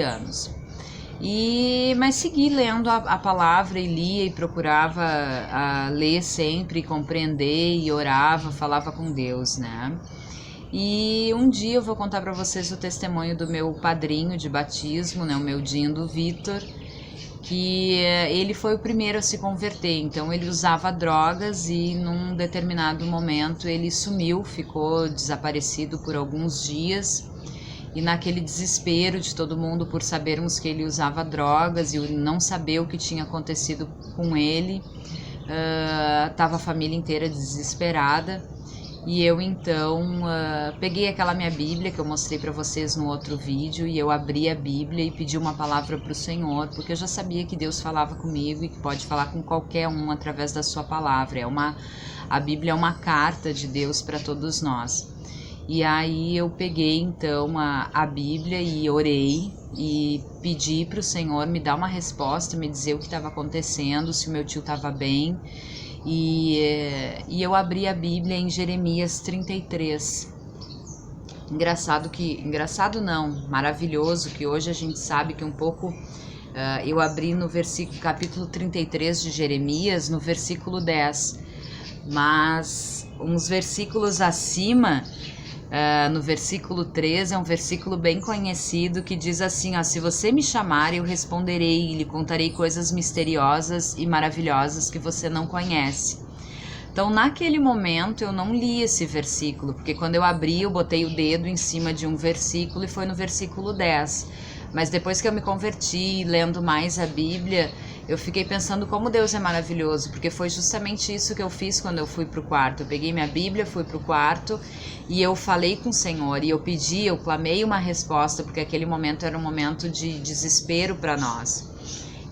anos. Mas segui lendo a palavra e lia e procurava ler sempre, compreender e orava, falava com Deus, né? E um dia eu vou contar para vocês o testemunho do meu padrinho de batismo, né? O meu Dindo Vitor, que ele foi o primeiro a se converter. Então ele usava drogas e num determinado momento ele sumiu, ficou desaparecido por alguns dias. E naquele desespero de todo mundo por sabermos que ele usava drogas e não saber o que tinha acontecido com ele, estava a família inteira desesperada. E eu então peguei aquela minha Bíblia que eu mostrei para vocês no outro vídeo e eu abri a Bíblia e pedi uma palavra para o Senhor, porque eu já sabia que Deus falava comigo e que pode falar com qualquer um através da sua palavra. A Bíblia é uma carta de Deus para todos nós. E aí eu peguei então a Bíblia e orei e pedi para o Senhor me dar uma resposta, me dizer o que estava acontecendo, se o meu tio estava bem. E eu abri a Bíblia em Jeremias 33. Maravilhoso que hoje a gente sabe que um pouco... eu abri no capítulo 33 de Jeremias, no versículo 10. Mas uns versículos acima... no versículo 13 é um versículo bem conhecido que diz assim, ó: se você me chamar, eu responderei e lhe contarei coisas misteriosas e maravilhosas que você não conhece. Então naquele momento eu não li esse versículo, porque quando eu abri eu botei o dedo em cima de um versículo e foi no versículo 10. Mas depois que eu me converti, lendo mais a Bíblia, eu fiquei pensando como Deus é maravilhoso, porque foi justamente isso que eu fiz quando eu fui pro quarto. Eu peguei minha Bíblia, fui pro quarto e eu falei com o Senhor, e eu clamei uma resposta, porque aquele momento era um momento de desespero para nós.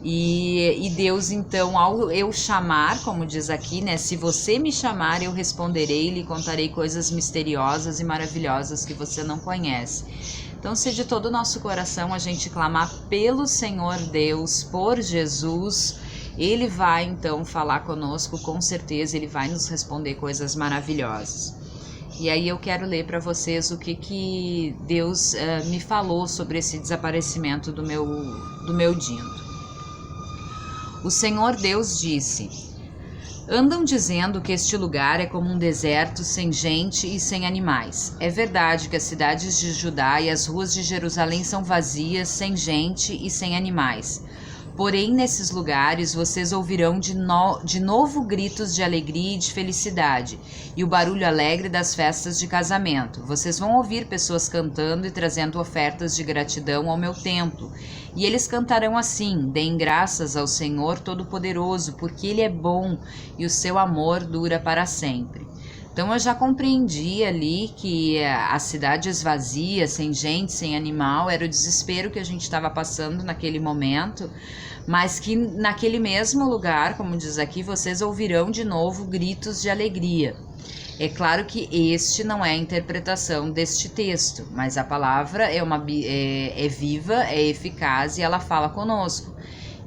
E Deus, então, ao eu chamar, como diz aqui, né? Se você me chamar, eu responderei e lhe contarei coisas misteriosas e maravilhosas que você não conhece. Então, se de todo o nosso coração a gente clamar pelo Senhor Deus, por Jesus, Ele vai então falar conosco, com certeza Ele vai nos responder coisas maravilhosas. E aí eu quero ler para vocês o que Deus me falou sobre esse desaparecimento do meu Dindo. O Senhor Deus disse: andam dizendo que este lugar é como um deserto sem gente e sem animais. É verdade que as cidades de Judá e as ruas de Jerusalém são vazias, sem gente e sem animais. Porém, nesses lugares vocês ouvirão de novo gritos de alegria e de felicidade, e o barulho alegre das festas de casamento. Vocês vão ouvir pessoas cantando e trazendo ofertas de gratidão ao meu templo. E eles cantarão assim: deem graças ao Senhor Todo-Poderoso, porque Ele é bom e o seu amor dura para sempre. Então eu já compreendi ali que a cidade esvazia, sem gente, sem animal, era o desespero que a gente estava passando naquele momento, mas que naquele mesmo lugar, como diz aqui, vocês ouvirão de novo gritos de alegria. É claro que este não é a interpretação deste texto, mas a palavra é viva, é eficaz e ela fala conosco.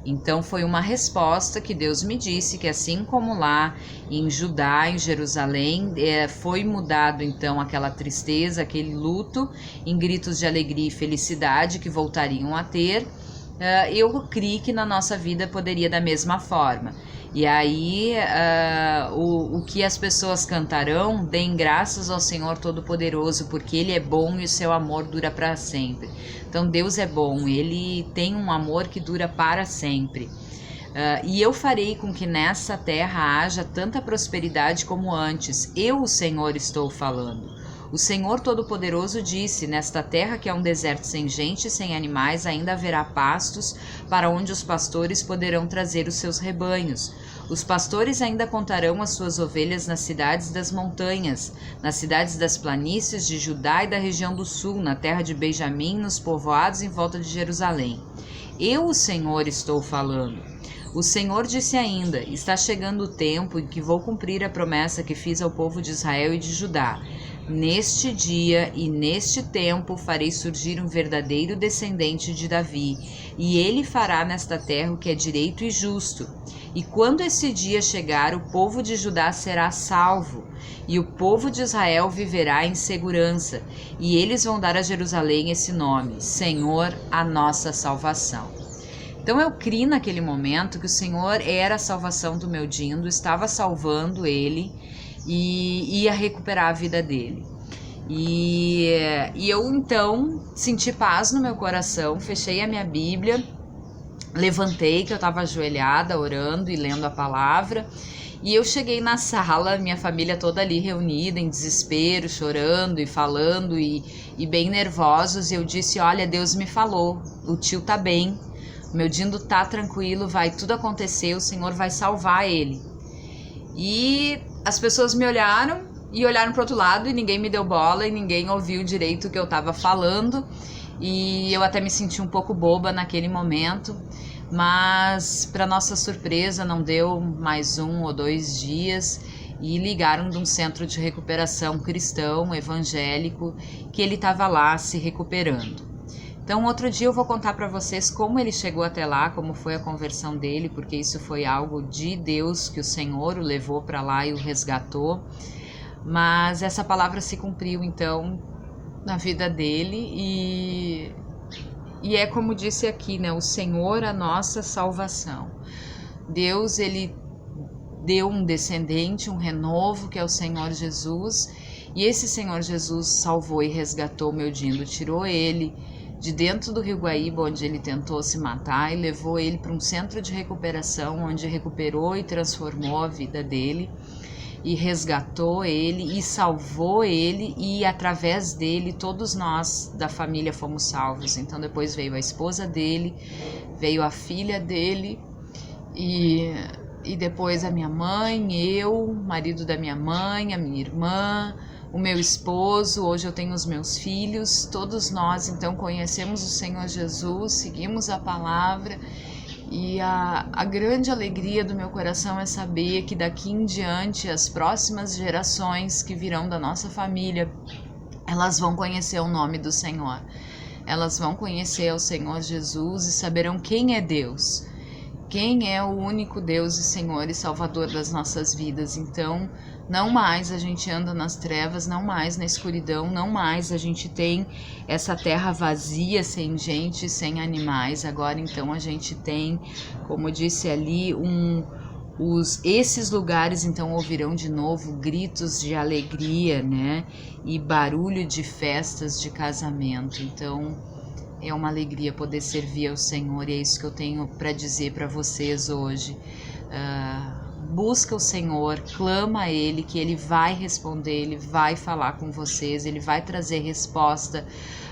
Então foi uma resposta que Deus me disse, que assim como lá em Judá, em Jerusalém, foi mudado então aquela tristeza, aquele luto, em gritos de alegria e felicidade que voltariam a ter, eu criei que na nossa vida poderia da mesma forma. E aí o que as pessoas cantarão: deem graças ao Senhor Todo-Poderoso, porque Ele é bom e o seu amor dura para sempre. Então Deus é bom, Ele tem um amor que dura para sempre. E eu farei com que nessa terra haja tanta prosperidade como antes. Eu, o Senhor, estou falando. O Senhor Todo-Poderoso disse: nesta terra que é um deserto sem gente e sem animais, ainda haverá pastos para onde os pastores poderão trazer os seus rebanhos. Os pastores ainda contarão as suas ovelhas nas cidades das montanhas, nas cidades das planícies de Judá e da região do sul, na terra de Benjamim, nos povoados em volta de Jerusalém. Eu, o Senhor, estou falando. O Senhor disse ainda: está chegando o tempo em que vou cumprir a promessa que fiz ao povo de Israel e de Judá. Neste dia e neste tempo farei surgir um verdadeiro descendente de Davi, e ele fará nesta terra o que é direito e justo. E quando esse dia chegar, o povo de Judá será salvo, e o povo de Israel viverá em segurança, e eles vão dar a Jerusalém esse nome: Senhor, a nossa salvação. Então eu criei naquele momento que o Senhor era a salvação do meu Dindo, estava salvando ele e ia recuperar a vida dele. E eu então senti paz no meu coração, fechei a minha Bíblia, levantei, que eu estava ajoelhada orando e lendo a palavra, e eu cheguei na sala, minha família toda ali reunida em desespero, chorando e falando e bem nervosos, e eu disse: olha, Deus me falou, o tio tá bem, o meu Dindo tá tranquilo, vai tudo acontecer, o Senhor vai salvar ele. E as pessoas me olharam e olharam para o outro lado, e ninguém me deu bola e ninguém ouviu direito o que eu estava falando, e eu até me senti um pouco boba naquele momento, mas para nossa surpresa não deu mais 1 ou 2 dias e ligaram de um centro de recuperação cristão, evangélico, que ele estava lá se recuperando. Então outro dia eu vou contar para vocês como ele chegou até lá, como foi a conversão dele, porque isso foi algo de Deus, que o Senhor o levou para lá e o resgatou. Mas essa palavra se cumpriu então na vida dele e é como disse aqui, né? O Senhor, a nossa salvação. Deus, ele deu um descendente, um renovo, que é o Senhor Jesus, e esse Senhor Jesus salvou e resgatou meu Dindo, tirou ele de dentro do Rio Guaíba, onde ele tentou se matar, e levou ele para um centro de recuperação, onde recuperou e transformou a vida dele, e resgatou ele e salvou ele, e através dele todos nós da família fomos salvos. Então depois veio a esposa dele, veio a filha dele e depois a minha mãe, eu, marido da minha mãe, a minha irmã, o meu esposo, hoje eu tenho os meus filhos, todos nós então conhecemos o Senhor Jesus, seguimos a palavra. E a grande alegria do meu coração é saber que daqui em diante as próximas gerações que virão da nossa família, elas vão conhecer o nome do Senhor. Elas vão conhecer o Senhor Jesus e saberão quem é Deus. Quem é o único Deus e Senhor e Salvador das nossas vidas. Então, não mais a gente anda nas trevas, não mais na escuridão, não mais a gente tem essa terra vazia, sem gente, sem animais. Agora, então, a gente tem, como disse ali, esses lugares, então, ouvirão de novo gritos de alegria, né? E barulho de festas de casamento. Então, é uma alegria poder servir ao Senhor, e é isso que eu tenho para dizer para vocês hoje. Busca o Senhor, clama a Ele, que Ele vai responder, Ele vai falar com vocês, Ele vai trazer resposta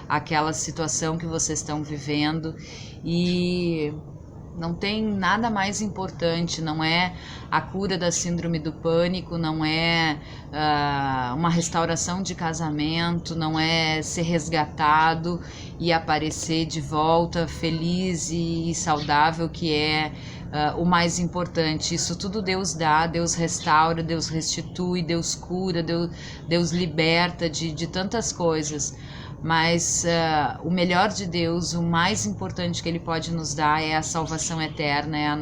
àquela situação que vocês estão vivendo. E não tem nada mais importante, não é a cura da síndrome do pânico, não é uma restauração de casamento, não é ser resgatado e aparecer de volta feliz e saudável, que é o mais importante. Isso tudo Deus dá, Deus restaura, Deus restitui, Deus cura, Deus liberta de tantas coisas. Mas o melhor de Deus, o mais importante que Ele pode nos dar é a salvação eterna, é a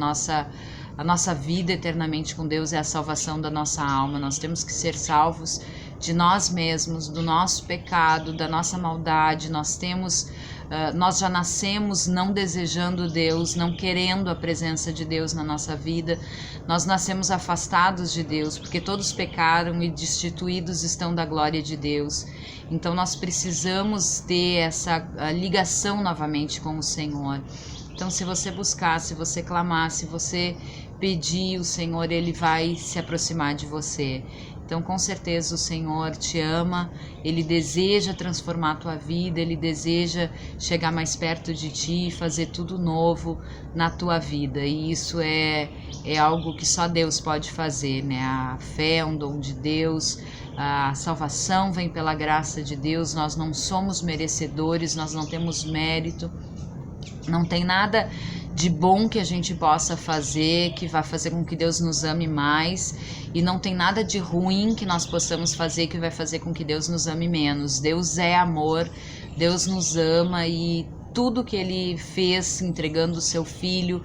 nossa vida eternamente com Deus, é a salvação da nossa alma. Nós temos que ser salvos de nós mesmos, do nosso pecado, da nossa maldade. Nós já nascemos não desejando Deus, não querendo a presença de Deus na nossa vida. Nós nascemos afastados de Deus, porque todos pecaram e destituídos estão da glória de Deus. Então nós precisamos ter essa ligação novamente com o Senhor. Então, se você buscar, se você clamar, se você pedir, o Senhor, Ele vai se aproximar de você. Então, com certeza, o Senhor te ama, Ele deseja transformar a tua vida, Ele deseja chegar mais perto de ti, fazer tudo novo na tua vida. E isso é algo que só Deus pode fazer, né? A fé é um dom de Deus, a salvação vem pela graça de Deus, nós não somos merecedores, nós não temos mérito. Não tem nada de bom que a gente possa fazer, que vai fazer com que Deus nos ame mais, e não tem nada de ruim que nós possamos fazer que vai fazer com que Deus nos ame menos. Deus é amor, Deus nos ama, e tudo que Ele fez entregando o seu Filho,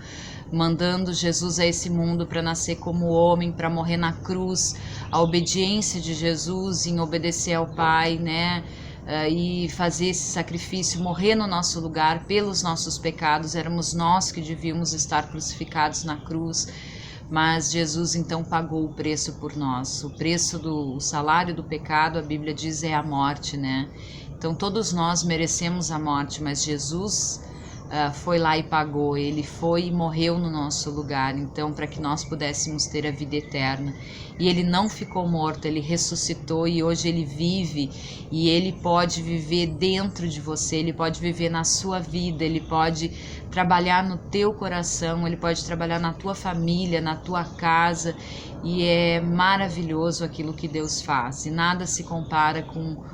mandando Jesus a esse mundo para nascer como homem, para morrer na cruz, a obediência de Jesus em obedecer ao Pai, né? E fazer esse sacrifício, morrer no nosso lugar pelos nossos pecados. Éramos nós que devíamos estar crucificados na cruz, mas Jesus então pagou o preço por nós. O preço o salário do pecado, a Bíblia diz, é a morte, né? Então todos nós merecemos a morte, mas Jesus foi lá e pagou. Ele foi e morreu no nosso lugar, então, para que nós pudéssemos ter a vida eterna. E Ele não ficou morto, Ele ressuscitou, e hoje Ele vive, e Ele pode viver dentro de você, Ele pode viver na sua vida, Ele pode trabalhar no teu coração, Ele pode trabalhar na tua família, na tua casa, e é maravilhoso aquilo que Deus faz, e nada se compara com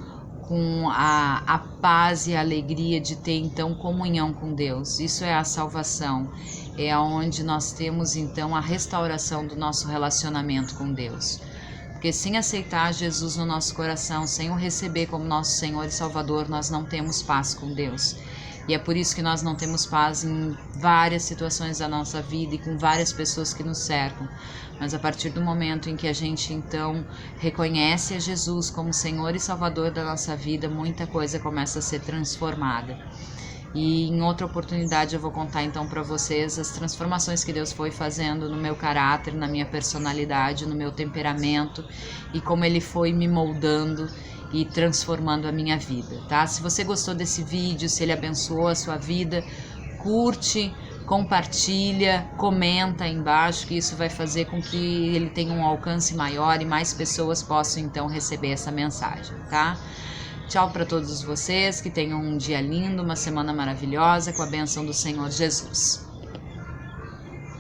a paz e a alegria de ter então comunhão com Deus. Isso é a salvação, é onde nós temos então a restauração do nosso relacionamento com Deus. Porque sem aceitar Jesus no nosso coração, sem o receber como nosso Senhor e Salvador, nós não temos paz com Deus. E é por isso que nós não temos paz em várias situações da nossa vida e com várias pessoas que nos cercam. Mas a partir do momento em que a gente então reconhece a Jesus como Senhor e Salvador da nossa vida, muita coisa começa a ser transformada. E em outra oportunidade eu vou contar então para vocês as transformações que Deus foi fazendo no meu caráter, na minha personalidade, no meu temperamento, e como Ele foi me moldando e transformando a minha vida, tá? Se você gostou desse vídeo, se ele abençoou a sua vida, curte, compartilha, comenta aí embaixo, que isso vai fazer com que ele tenha um alcance maior e mais pessoas possam então receber essa mensagem, tá? Tchau para todos vocês, que tenham um dia lindo, uma semana maravilhosa, com a bênção do Senhor Jesus.